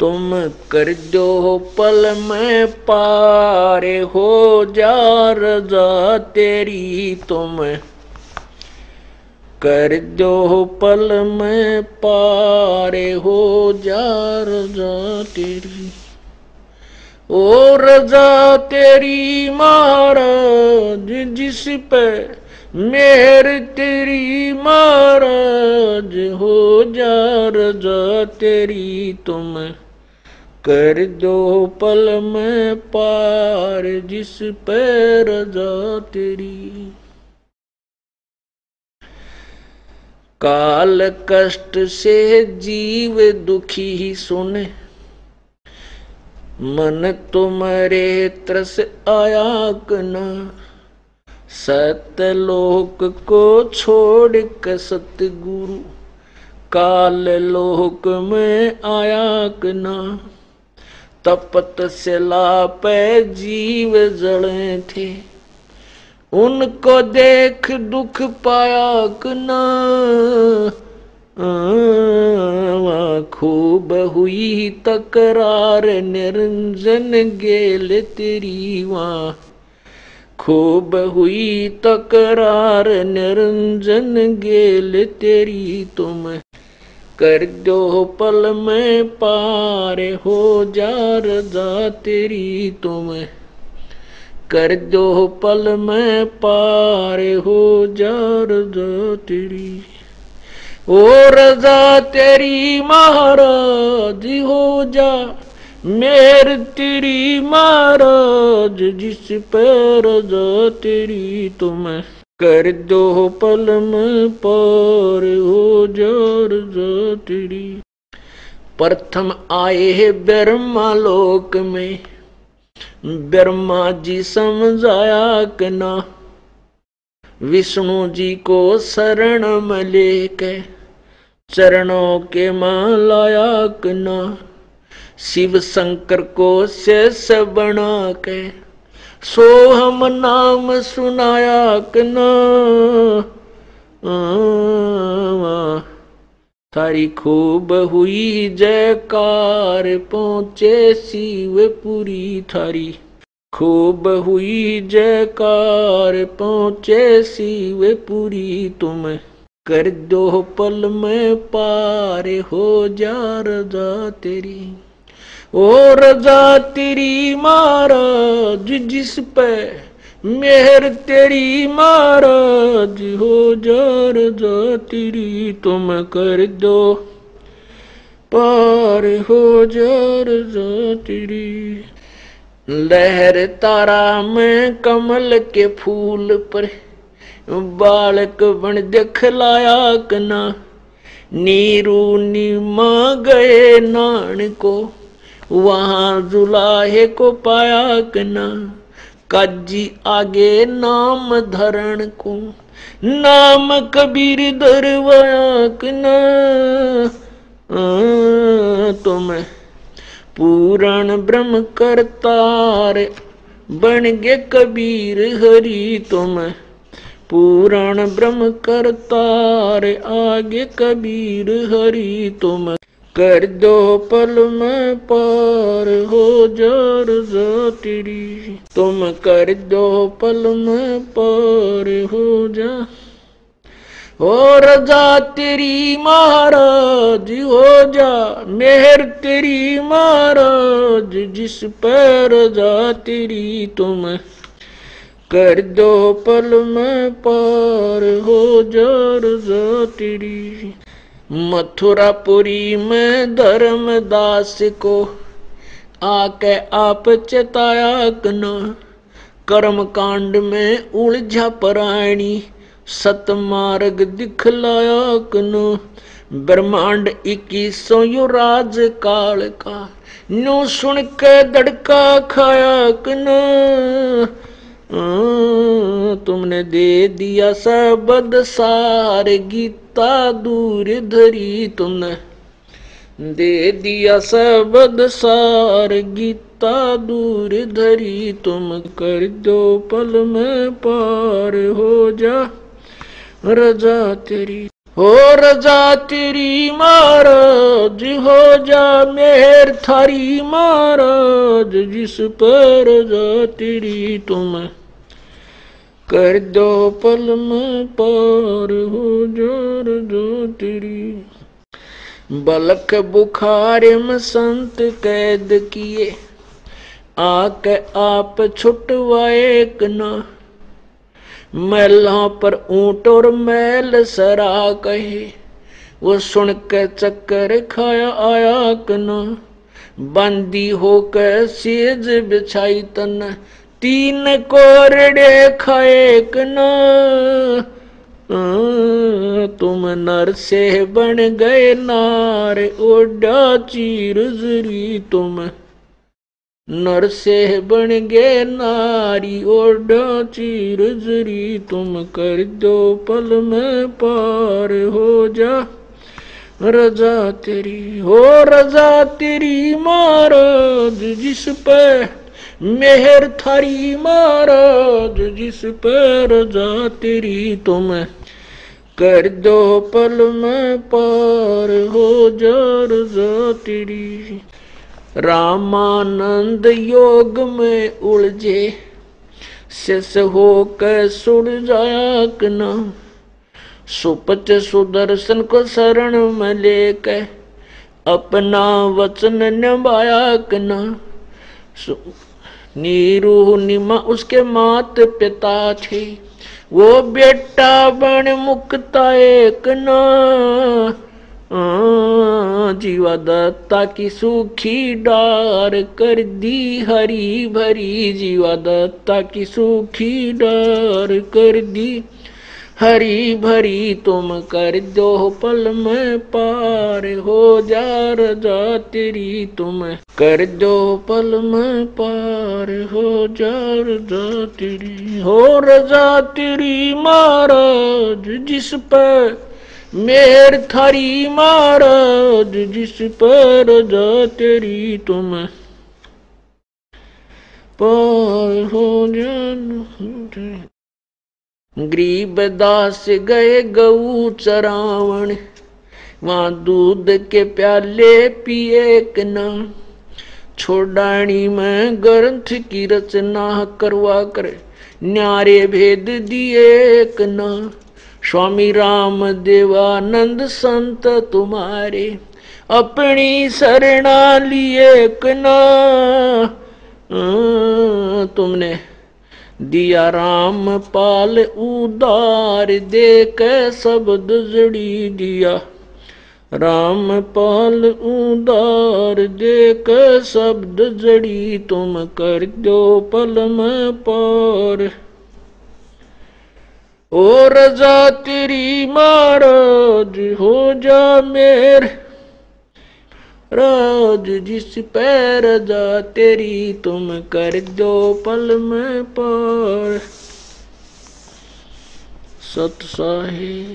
तुम कर दो पल में पार हो जा रजा तेरी, तुम कर दो पल में पार हो जा रजा तेरी। ओ रजा तेरी महाराज जिस पे मेहर तेरी महाराज, हो जा रजा तेरी, तुम कर दो पल में पार जिस पे रजा तेरी। काल कष्ट से जीव दुखी सुने, मन तुम्हारे तरस आया कना, सतलोक को छोड़ के सतगुरु काल लोक में आया कना। तपत शिला पे जीव जले थे, उनको देख दुख पाया कना। खूब हुई तकरार निरंजन गेल तेरी, वहाँ खूब हुई तकरार निरंजन गेल तेरी, तुम कर दो पल में पार हो जा रजा तेरी, तुम कर दो पल में पार हो जा रजा तेरी। ओ रजा तेरी महाराज हो जा मेहर तेरी महाराज जिस पे रजा तेरी, तुम कर दो पल में पार हो जा रजा तेरी। प्रथम आए है ब्रह्मा लोक में, ब्रह्मा जी समझाया कना, विष्णु जी को शरण में लेके चरणों के मां लाया कना। शिव शंकर को शेष बना के सोहम नाम सुनाया कना। थारी खूब हुई जयकार पहुंचे शिवपुरी, थारी खूब हुई जयकार पहुंचे शिवपुरी, तुम कर दो पल में पार हो जा रजा तेरी। ओ रजा तेरी महाराज जिस पे मेहर तेरी महाराज, हो जा रजा तेरी, तुम कर दो पार हो जा रजा तेरी। लहर तारा में कमल के फूल पर बालक बन दिखलाया कना। नीरू नीमा गए नान को वहां जुलाहे को पाया कना। काजी आगे नाम धरण को नाम कबीर दरवाया कना। तुम पूरण ब्रह्म करतार बन गे कबीर हरि, तुम पूरण ब्रह्म करतार आगे कबीर हरि, तुम कर दो पल में पार हो जा रजा तेरी। तुम कर दो पल में पार हो जा हो रजा तेरी महाराज, हो जा मेहर तेरी महाराज जिस पर रजा तेरी, तुम कर दो पल में पार हो जा रजा तेरी। मथुरापुरी में धर्मदास को आके आप चेताया कना। कर्म कांड में उलझा प्राणी सतमार्ग दिखलाया कना। ब्रह्मांड 2100 युराज काल का न्यू सुन के धड़का खाया कना। तुमने दे दिया शब्द सार गीता दूर धरी, तुमने दे दिया शब्द सार गीता दूर धरी, तुम कर दो पल में पार हो जा रजा तेरी। हो रजा तेरी महाराज, हो जा मेहर थारी महाराज, जिस पर रजा तेरी तुम कर दो पल में पार, हो जा रजा तेरी। बलक बुखार में संत कैद किए, आके आप छुटवाए कना, मैलों पर ऊंट और मैल सरा कहे, वो सुन के चक्कर खाया आया कना। बंदी होकर सेज बिछाई तन, तीन कोरड़े खाए कना। तुम नर से बन गए नार, ओडा चीर जरी तुम नर से बन गए नारी, ओडा चीर जरी तुम कर दो पल में पार, हो जा रजा तेरी। हो रजा तेरी महाराज, जिस पे मेहर थारी महाराज, जिस पे रजा तेरी तुम कर दो पल में पार, हो जा रजा तेरी। रामानंद योग में उलझे, शेष होकर सुड़ जाया कना। सुपच सुदर्शन को शरण में लेकर अपना वचन निभाया कना। नीरू निमा उसके मात पिता थे, वो बेटा बन मुक्ता एक ना। जीवा दत्ता की सूखी डार कर दी हरी भरी, जीवा दत्ता की सूखी डार कर दी हरी भरी। तुम कर दो पल में पार, हो जा रजा तेरी तुम कर दो पल में पार, हो जा रजा तेरी। हो रजा तेरी महाराज, जिस पर मेहर थारी महाराज, जिस पर रजा तेरी तुम पार, हो जा। गरीब दास गए गऊ चरावण, वहां दूध के प्याले पिए कना। छोड़ानी में ग्रंथ की रचना करवा कर न्यारे भेद दिए कना। स्वामी राम देवानंद संत तुम्हारे अपनी शरणा लिए कना। तुमने दिया राम पाल उदार, दे के शब्द जड़ी दिया। राम पाल उदार, दे के शब्द जड़ी तुम कर दो पल में पार। ओ रजा तेरी महाराज, हो जा मेर राज, जिस पे रजा तेरी तुम कर दो पल में पार। सत साहिब।